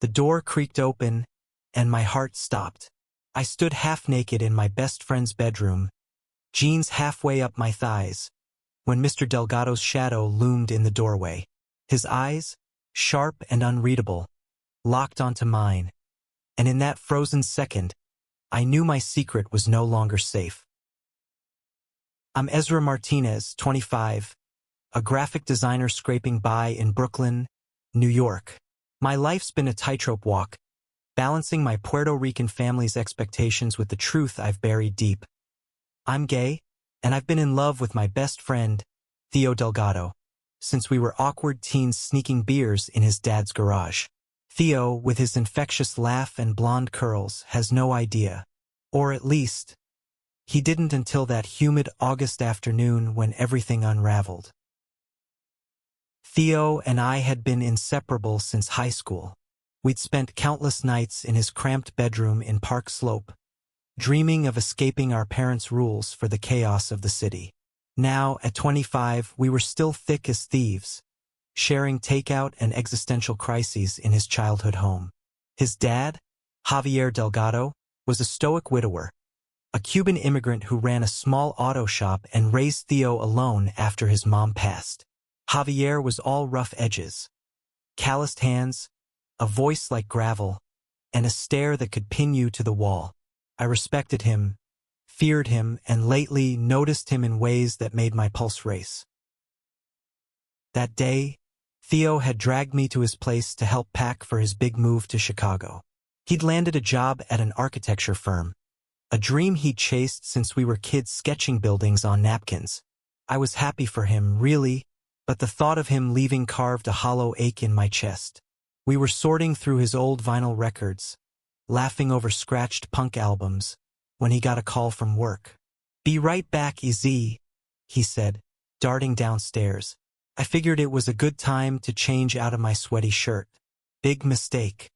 The door creaked open, and my heart stopped. I stood half-naked in my best friend's bedroom, jeans halfway up my thighs, when Mr. Delgado's shadow loomed in the doorway. His eyes, sharp and unreadable, locked onto mine, and in that frozen second, I knew my secret was no longer safe. I'm Ezra Martinez, 25, a graphic designer scraping by in Brooklyn, New York. My life's been a tightrope walk, balancing my Puerto Rican family's expectations with the truth I've buried deep. I'm gay, and I've been in love with my best friend, Theo Delgado, since we were awkward teens sneaking beers in his dad's garage. Theo, with his infectious laugh and blonde curls, has no idea. Or at least, he didn't until that humid August afternoon when everything unraveled. Theo and I had been inseparable since high school. We'd spent countless nights in his cramped bedroom in Park Slope, dreaming of escaping our parents' rules for the chaos of the city. Now, at 25, we were still thick as thieves, sharing takeout and existential crises in his childhood home. His dad, Javier Delgado, was a stoic widower, a Cuban immigrant who ran a small auto shop and raised Theo alone after his mom passed. Javier was all rough edges, calloused hands, a voice like gravel, and a stare that could pin you to the wall. I respected him, feared him, and lately noticed him in ways that made my pulse race. That day, Theo had dragged me to his place to help pack for his big move to Chicago. He'd landed a job at an architecture firm, a dream he'd chased since we were kids sketching buildings on napkins. I was happy for him, really, but the thought of him leaving carved a hollow ache in my chest. We were sorting through his old vinyl records, laughing over scratched punk albums, when he got a call from work. "Be right back, EZ," he said, darting downstairs. I figured it was a good time to change out of my sweaty shirt. Big mistake.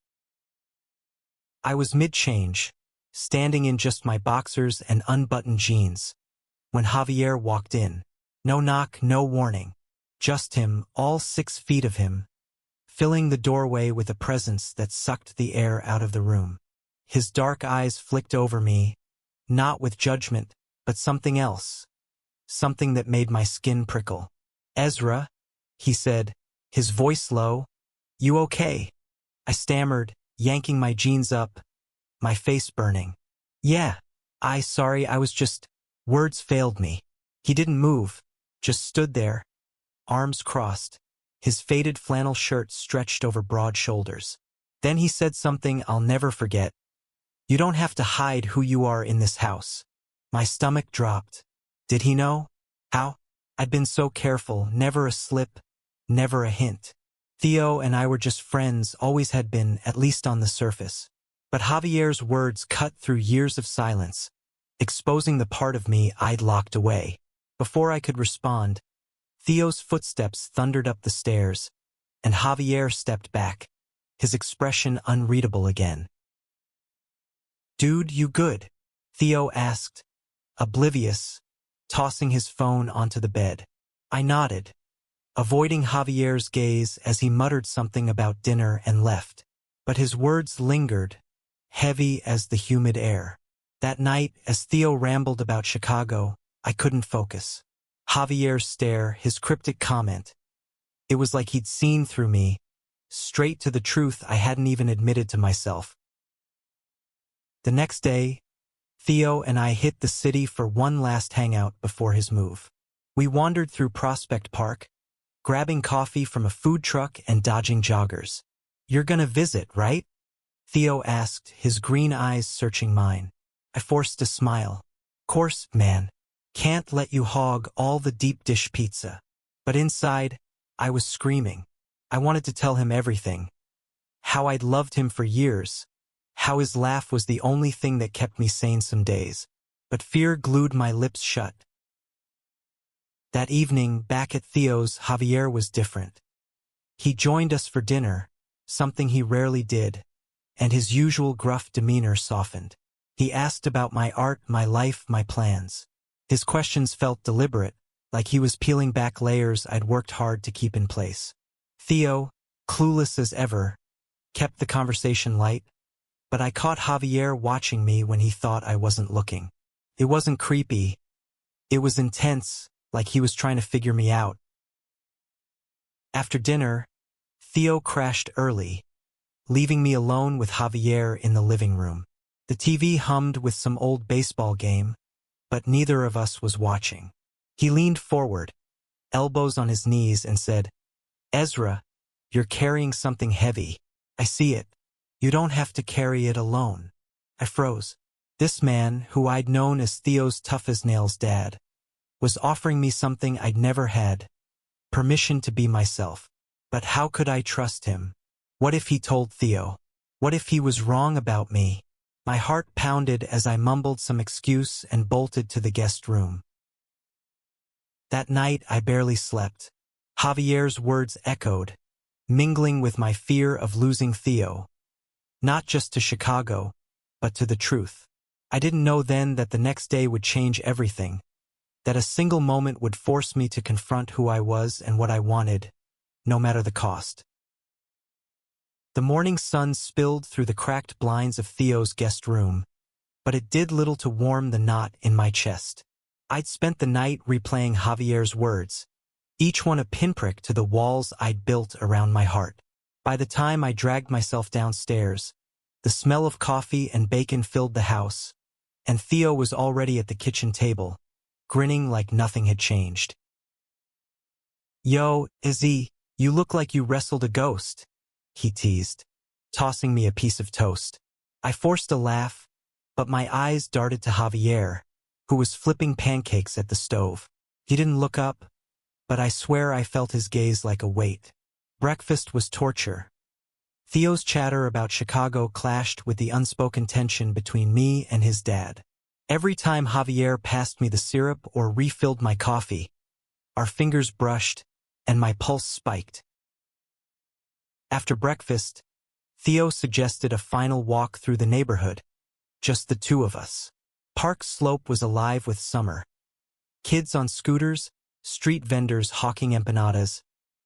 I was mid-change, standing in just my boxers and unbuttoned jeans, when Javier walked in. No knock, no warning. Just him, all 6 feet of him, filling the doorway with a presence that sucked the air out of the room. His dark eyes flicked over me, not with judgment, but something else, something that made my skin prickle. "Ezra," he said, his voice low, "You okay?" I stammered, yanking my jeans up, my face burning. "Yeah, sorry, I was just..." Words failed me. He didn't move, just stood there, arms crossed, his faded flannel shirt stretched over broad shoulders. Then he said something I'll never forget. "You don't have to hide who you are in this house." My stomach dropped. Did he know? How? I'd been so careful, never a slip, never a hint. Theo and I were just friends, always had been, at least on the surface. But Javier's words cut through years of silence, exposing the part of me I'd locked away. Before I could respond, Theo's footsteps thundered up the stairs, and Javier stepped back, his expression unreadable again. "Dude, you good?" Theo asked, oblivious, tossing his phone onto the bed. I nodded, avoiding Javier's gaze as he muttered something about dinner and left. But his words lingered, heavy as the humid air. That night, as Theo rambled about Chicago, I couldn't focus. Javier's stare, his cryptic comment. It was like he'd seen through me, straight to the truth I hadn't even admitted to myself. The next day, Theo and I hit the city for one last hangout before his move. We wandered through Prospect Park, grabbing coffee from a food truck and dodging joggers. "You're gonna visit, right?" Theo asked, his green eyes searching mine. I forced a smile. "Course, man. Can't let you hog all the deep dish pizza." But inside, I was screaming. I wanted to tell him everything. How I'd loved him for years. How his laugh was the only thing that kept me sane some days. But fear glued my lips shut. That evening, back at Theo's, Javier was different. He joined us for dinner, something he rarely did, and his usual gruff demeanor softened. He asked about my art, my life, my plans. His questions felt deliberate, like he was peeling back layers I'd worked hard to keep in place. Theo, clueless as ever, kept the conversation light, but I caught Javier watching me when he thought I wasn't looking. It wasn't creepy. It was intense, like he was trying to figure me out. After dinner, Theo crashed early, leaving me alone with Javier in the living room. The TV hummed with some old baseball game, but neither of us was watching. He leaned forward, elbows on his knees, and said, "Ezra, you're carrying something heavy. I see it. You don't have to carry it alone." I froze. This man, who I'd known as Theo's tough-as-nails dad, was offering me something I'd never had, permission to be myself. But how could I trust him? What if he told Theo? What if he was wrong about me? My heart pounded as I mumbled some excuse and bolted to the guest room. That night I barely slept. Javier's words echoed, mingling with my fear of losing Theo. Not just to Chicago, but to the truth. I didn't know then that the next day would change everything, that a single moment would force me to confront who I was and what I wanted, no matter the cost. The morning sun spilled through the cracked blinds of Theo's guest room, but it did little to warm the knot in my chest. I'd spent the night replaying Javier's words, each one a pinprick to the walls I'd built around my heart. By the time I dragged myself downstairs, the smell of coffee and bacon filled the house, and Theo was already at the kitchen table, grinning like nothing had changed. "Yo, Izzy, you look like you wrestled a ghost," he teased, tossing me a piece of toast. I forced a laugh, but my eyes darted to Javier, who was flipping pancakes at the stove. He didn't look up, but I swear I felt his gaze like a weight. Breakfast was torture. Theo's chatter about Chicago clashed with the unspoken tension between me and his dad. Every time Javier passed me the syrup or refilled my coffee, our fingers brushed and my pulse spiked. After breakfast, Theo suggested a final walk through the neighborhood, just the two of us. Park Slope was alive with summer. Kids on scooters, street vendors hawking empanadas,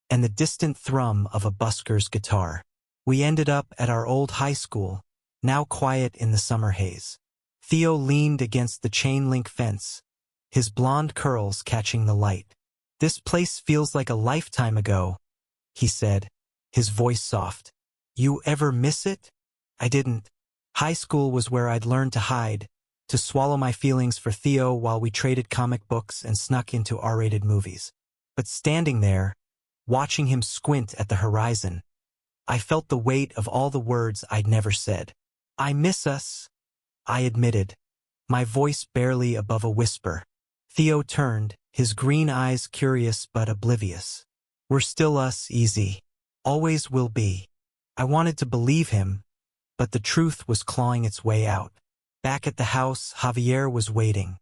and the distant thrum of a busker's guitar. We ended up at our old high school, now quiet in the summer haze. Theo leaned against the chain-link fence, his blonde curls catching the light. "This place feels like a lifetime ago," he said, his voice soft. "You ever miss it?" I didn't. High school was where I'd learned to hide, to swallow my feelings for Theo while we traded comic books and snuck into R-rated movies. But standing there, watching him squint at the horizon, I felt the weight of all the words I'd never said. "I miss us," I admitted, my voice barely above a whisper. Theo turned, his green eyes curious but oblivious. "We're still us, Easy. Always will be." I wanted to believe him, but the truth was clawing its way out. Back at the house, Javier was waiting.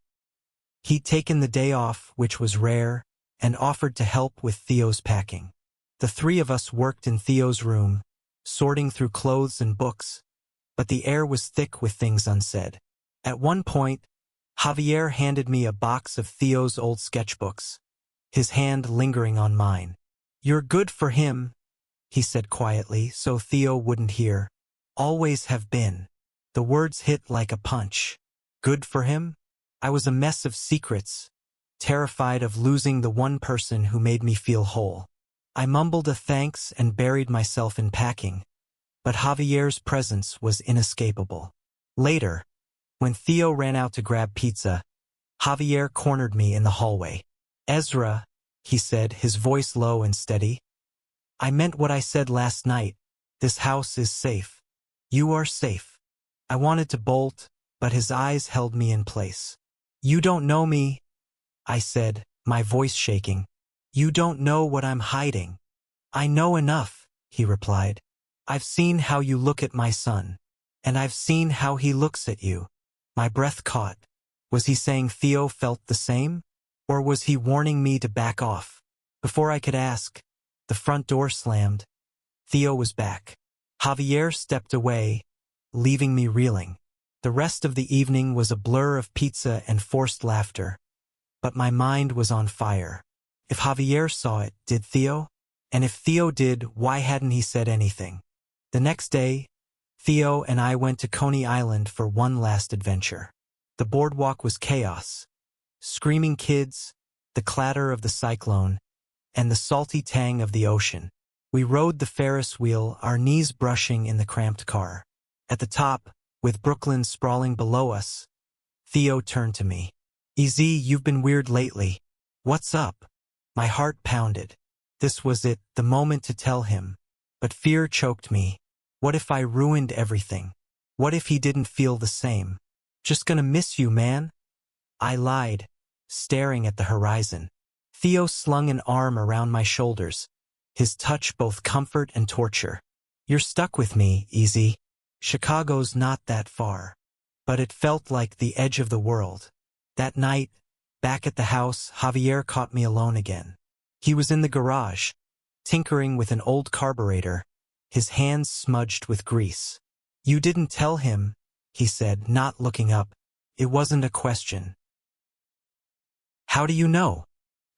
He'd taken the day off, which was rare, and offered to help with Theo's packing. The three of us worked in Theo's room, sorting through clothes and books, but the air was thick with things unsaid. At one point, Javier handed me a box of Theo's old sketchbooks, his hand lingering on mine. "You're good for him," he said quietly, so Theo wouldn't hear. "Always have been." The words hit like a punch. Good for him? I was a mess of secrets, terrified of losing the one person who made me feel whole. I mumbled a thanks and buried myself in packing, but Javier's presence was inescapable. Later, when Theo ran out to grab pizza, Javier cornered me in the hallway. "Ezra," he said, his voice low and steady, "I meant what I said last night. This house is safe. You are safe." I wanted to bolt, but his eyes held me in place. "You don't know me," I said, my voice shaking. "You don't know what I'm hiding." "I know enough," he replied. "I've seen how you look at my son, and I've seen how he looks at you." My breath caught. Was he saying Theo felt the same? Or was he warning me to back off? Before I could ask, the front door slammed. Theo was back. Javier stepped away, leaving me reeling. The rest of the evening was a blur of pizza and forced laughter, but my mind was on fire. If Javier saw it, did Theo? And if Theo did, why hadn't he said anything? The next day, Theo and I went to Coney Island for one last adventure. The boardwalk was chaos. Screaming kids, the clatter of the cyclone, and the salty tang of the ocean. We rode the Ferris wheel, our knees brushing in the cramped car. At the top, with Brooklyn sprawling below us, Theo turned to me. "EZ, you've been weird lately. What's up?" My heart pounded. This was it, the moment to tell him. But fear choked me. What if I ruined everything? What if he didn't feel the same? "Just gonna miss you, man." I lied, staring at the horizon. Theo slung an arm around my shoulders, his touch both comfort and torture. "You're stuck with me, EZ. Chicago's not that far." But it felt like the edge of the world. That night, back at the house, Javier caught me alone again. He was in the garage, tinkering with an old carburetor, his hands smudged with grease. "You didn't tell him," he said, not looking up. It wasn't a question. "How do you know?"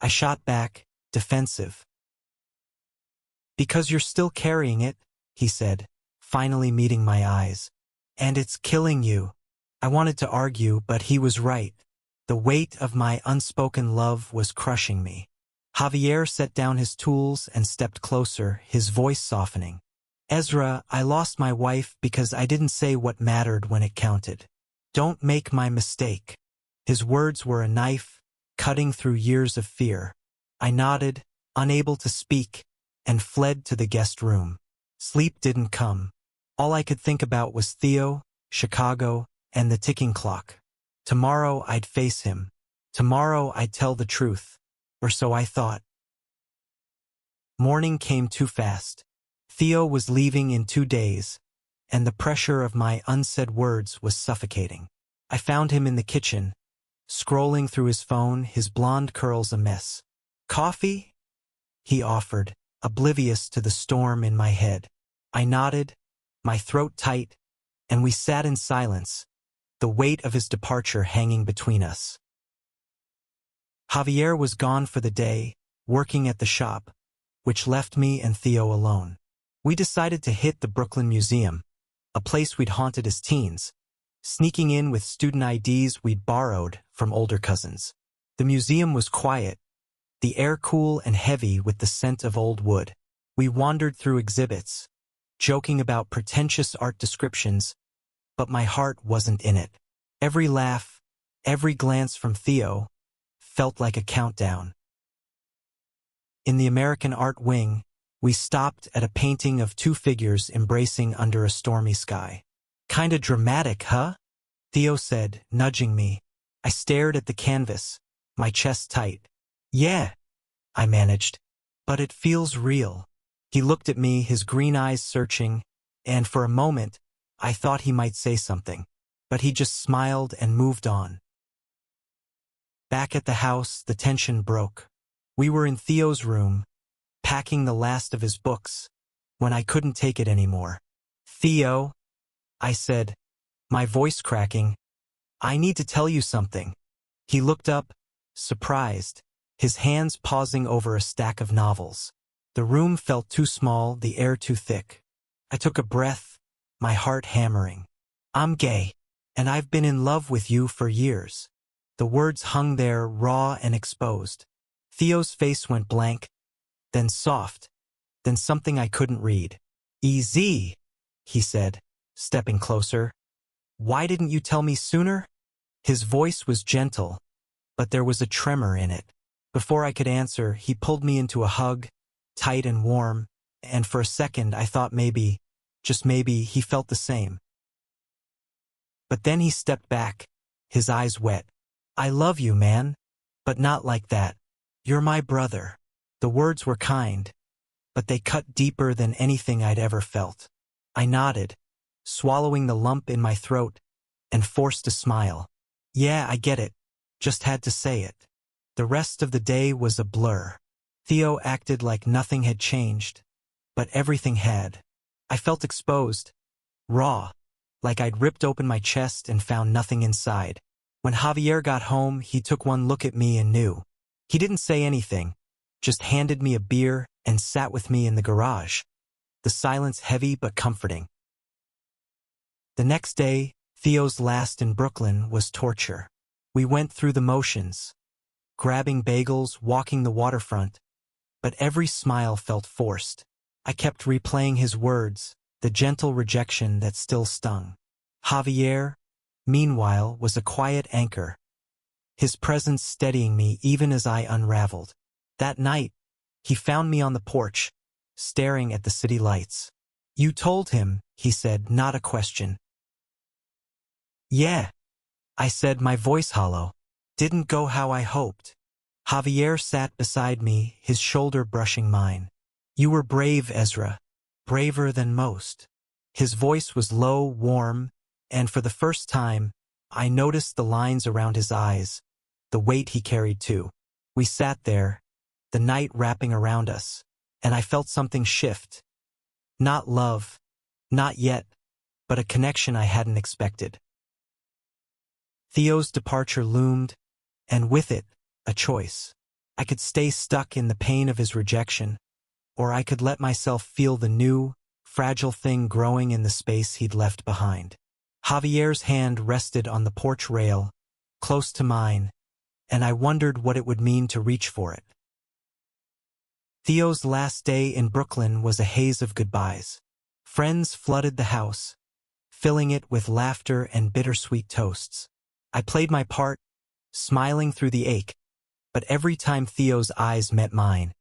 I shot back, defensive. "Because you're still carrying it," he said, finally meeting my eyes. "And it's killing you." I wanted to argue, but he was right. The weight of my unspoken love was crushing me. Javier set down his tools and stepped closer, his voice softening. "Ezra, I lost my wife because I didn't say what mattered when it counted. Don't make my mistake." His words were a knife, cutting through years of fear. I nodded, unable to speak, and fled to the guest room. Sleep didn't come. All I could think about was Theo, Chicago, and the ticking clock. Tomorrow I'd face him. Tomorrow I'd tell the truth. Or so I thought. Morning came too fast. Theo was leaving in 2 days, and the pressure of my unsaid words was suffocating. I found him in the kitchen, scrolling through his phone, his blonde curls a mess. "Coffee?" he offered, oblivious to the storm in my head. I nodded, my throat tight, and we sat in silence, the weight of his departure hanging between us. Javier was gone for the day, working at the shop, which left me and Theo alone. We decided to hit the Brooklyn Museum, a place we'd haunted as teens, sneaking in with student IDs we'd borrowed from older cousins. The museum was quiet, the air cool and heavy with the scent of old wood. We wandered through exhibits, joking about pretentious art descriptions, but my heart wasn't in it. Every laugh, every glance from Theo, felt like a countdown. In the American Art Wing, we stopped at a painting of 2 figures embracing under a stormy sky. "Kinda dramatic, huh?" Theo said, nudging me. I stared at the canvas, my chest tight. "Yeah," I managed, "but it feels real." He looked at me, his green eyes searching, and for a moment, I thought he might say something, but he just smiled and moved on. Back at the house, the tension broke. We were in Theo's room, packing the last of his books, when I couldn't take it anymore. "Theo," I said, my voice cracking, "I need to tell you something." He looked up, surprised, his hands pausing over a stack of novels. The room felt too small, the air too thick. I took a breath, my heart hammering. "I'm gay, and I've been in love with you for years." The words hung there, raw and exposed. Theo's face went blank, then soft, then something I couldn't read. "EZ," he said, stepping closer. "Why didn't you tell me sooner?" His voice was gentle, but there was a tremor in it. Before I could answer, he pulled me into a hug, tight and warm, and for a second I thought maybe, just maybe, he felt the same. But then he stepped back, his eyes wet. "I love you, man, but not like that. You're my brother." The words were kind, but they cut deeper than anything I'd ever felt. I nodded, swallowing the lump in my throat, and forced a smile. "Yeah, I get it. Just had to say it." The rest of the day was a blur. Theo acted like nothing had changed, but everything had. I felt exposed, raw, like I'd ripped open my chest and found nothing inside. When Javier got home, he took one look at me and knew. He didn't say anything, just handed me a beer and sat with me in the garage. the silence heavy but comforting. The next day, Theo's last in Brooklyn was torture. We went through the motions, grabbing bagels, walking the waterfront, but every smile felt forced. I kept replaying his words, the gentle rejection that still stung. Javier, meanwhile, was a quiet anchor, his presence steadying me even as I unraveled. That night, he found me on the porch, staring at the city lights. "You told him," he said, not a question. "Yeah," I said, my voice hollow. "Didn't go how I hoped." Javier sat beside me, his shoulder brushing mine. "You were brave, Ezra. Braver than most." His voice was low, warm, and for the first time, I noticed the lines around his eyes, the weight he carried too. We sat there, the night wrapping around us, and I felt something shift. Not love, not yet, but a connection I hadn't expected. Theo's departure loomed, and with it, a choice. I could stay stuck in the pain of his rejection, or I could let myself feel the new, fragile thing growing in the space he'd left behind. Javier's hand rested on the porch rail, close to mine, and I wondered what it would mean to reach for it. Theo's last day in Brooklyn was a haze of goodbyes. Friends flooded the house, filling it with laughter and bittersweet toasts. I played my part, smiling through the ache, but every time Theo's eyes met mine,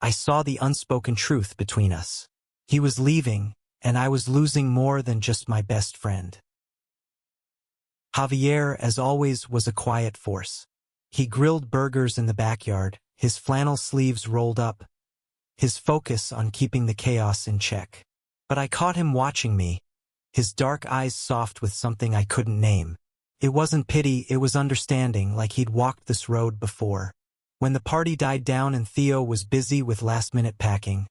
I saw the unspoken truth between us. He was leaving, and I was losing more than just my best friend. Javier, as always, was a quiet force. He grilled burgers in the backyard, his flannel sleeves rolled up, his focus on keeping the chaos in check. But I caught him watching me, his dark eyes soft with something I couldn't name. It wasn't pity, it was understanding, like he'd walked this road before. When the party died down and Theo was busy with last-minute packing,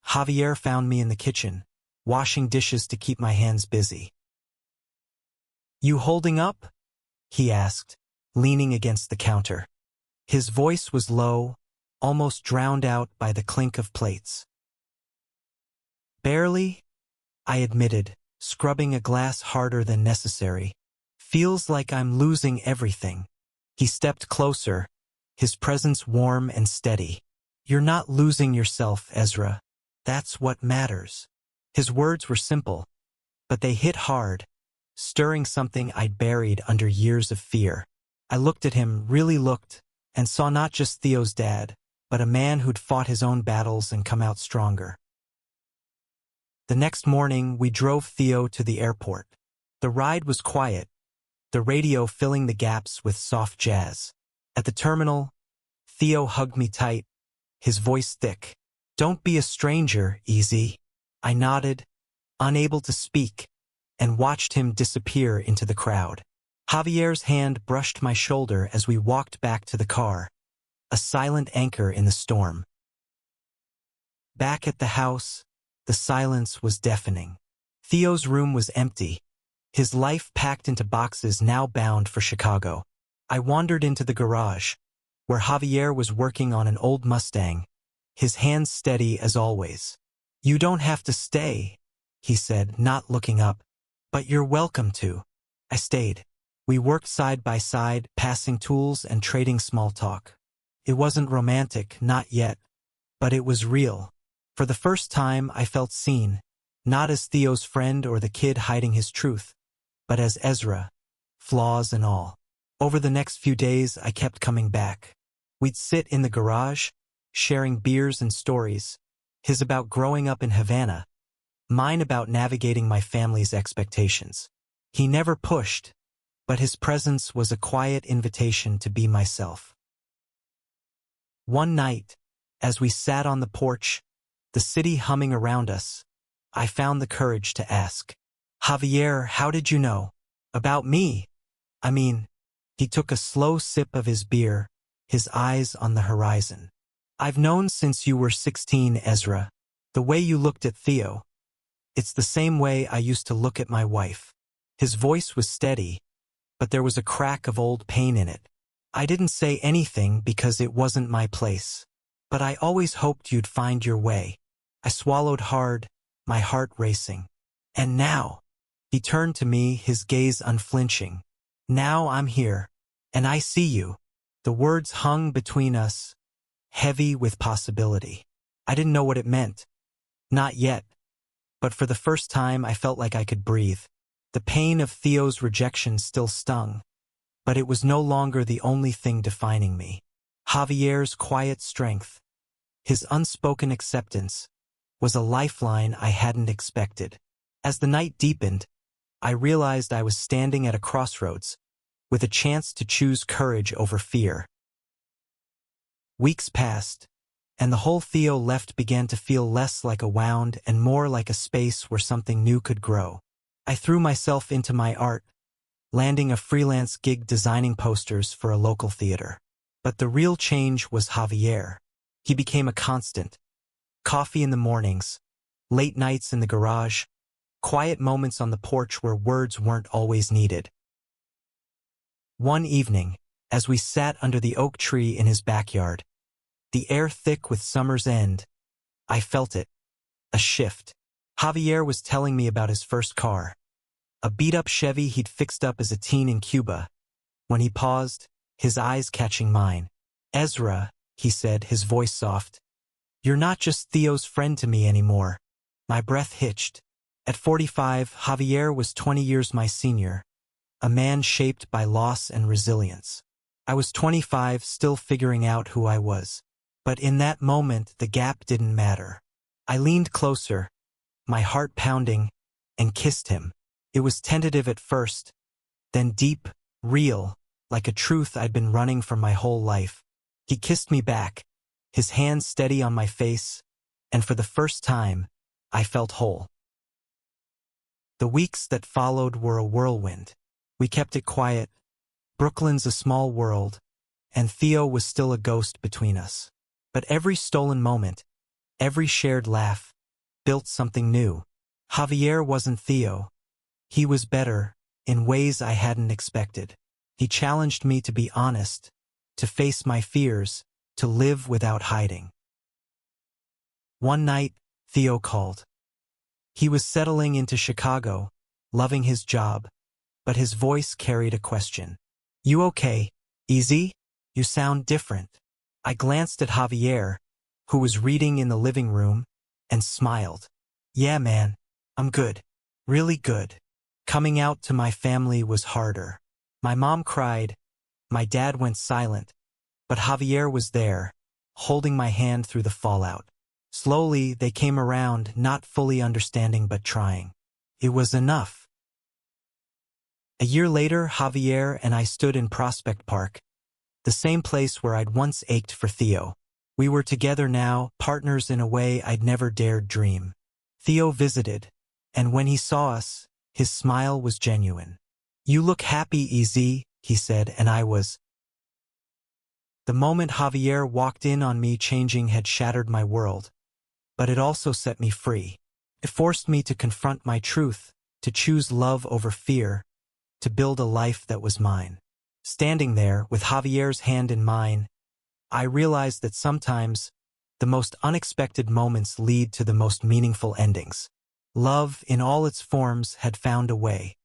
Javier found me in the kitchen, washing dishes to keep my hands busy. "You holding up?" he asked, leaning against the counter. His voice was low, almost drowned out by the clink of plates. "Barely," I admitted, scrubbing a glass harder than necessary. "Feels like I'm losing everything." He stepped closer, his presence warm and steady. "You're not losing yourself, Ezra. That's what matters." His words were simple, but they hit hard, stirring something I'd buried under years of fear. I looked at him, really looked, and saw not just Theo's dad, but a man who'd fought his own battles and come out stronger. The next morning, we drove Theo to the airport. The ride was quiet, the radio filling the gaps with soft jazz. At the terminal, Theo hugged me tight, his voice thick. "Don't be a stranger, Easy." I nodded, unable to speak, and watched him disappear into the crowd. Javier's hand brushed my shoulder as we walked back to the car, a silent anchor in the storm. Back at the house, the silence was deafening. Theo's room was empty, his life packed into boxes now bound for Chicago. I wandered into the garage, where Javier was working on an old Mustang, his hands steady as always. "You don't have to stay," he said, not looking up. "But you're welcome to." I stayed. We worked side by side, passing tools and trading small talk. It wasn't romantic, not yet, but it was real. For the first time, I felt seen, not as Theo's friend or the kid hiding his truth, but as Ezra, flaws and all. Over the next few days, I kept coming back. We'd sit in the garage, sharing beers and stories, his about growing up in Havana, mine about navigating my family's expectations. He never pushed, but his presence was a quiet invitation to be myself. One night, as we sat on the porch, the city humming around us, I found the courage to ask, "Javier, how did you know? About me? I mean," he took a slow sip of his beer, his eyes on the horizon. "I've known since you were 16, Ezra. The way you looked at Theo. It's the same way I used to look at my wife." His voice was steady, but there was a crack of old pain in it. "I didn't say anything because it wasn't my place. But I always hoped you'd find your way." I swallowed hard, my heart racing. And now, he turned to me, his gaze unflinching. Now I'm here, and I see you. The words hung between us, heavy with possibility. I didn't know what it meant. Not yet. But for the first time, I felt like I could breathe. The pain of Theo's rejection still stung, but it was no longer the only thing defining me. Javier's quiet strength, his unspoken acceptance, was a lifeline I hadn't expected. As the night deepened, I realized I was standing at a crossroads, with a chance to choose courage over fear. Weeks passed, and the whole Theo left began to feel less like a wound and more like a space where something new could grow. I threw myself into my art, landing a freelance gig designing posters for a local theater. But the real change was Javier. He became a constant. Coffee in the mornings, late nights in the garage, quiet moments on the porch where words weren't always needed. One evening, as we sat under the oak tree in his backyard, the air thick with summer's end, I felt it, a shift. Javier was telling me about his first car, a beat-up Chevy he'd fixed up as a teen in Cuba. When he paused, his eyes catching mine. "Ezra," he said, his voice soft, "you're not just Theo's friend to me anymore." My breath hitched. At 45, Javier was 20 years my senior, a man shaped by loss and resilience. I was 25, still figuring out who I was. But in that moment, the gap didn't matter. I leaned closer, my heart pounding, and kissed him. It was tentative at first, then deep, real, like a truth I'd been running from my whole life. He kissed me back, his hand steady on my face, and for the first time, I felt whole. The weeks that followed were a whirlwind. We kept it quiet. Brooklyn's a small world, and Theo was still a ghost between us. But every stolen moment, every shared laugh, built something new. Javier wasn't Theo. He was better, in ways I hadn't expected. He challenged me to be honest, to face my fears, to live without hiding. One night, Theo called. He was settling into Chicago, loving his job, but his voice carried a question. "You okay, Easy? You sound different." I glanced at Javier, who was reading in the living room, and smiled. "Yeah, man, I'm good. Really good." Coming out to my family was harder. My mom cried, my dad went silent, but Javier was there, holding my hand through the fallout. Slowly, they came around, not fully understanding but trying. It was enough. A year later, Javier and I stood in Prospect Park, the same place where I'd once ached for Theo. We were together now, partners in a way I'd never dared dream. Theo visited, and when he saw us, his smile was genuine. "You look happy, Easy," he said, and I was. The moment Javier walked in on me changing had shattered my world, but it also set me free. It forced me to confront my truth, to choose love over fear, to build a life that was mine. Standing there, with Javier's hand in mine, I realized that sometimes the most unexpected moments lead to the most meaningful endings. Love, in all its forms, had found a way.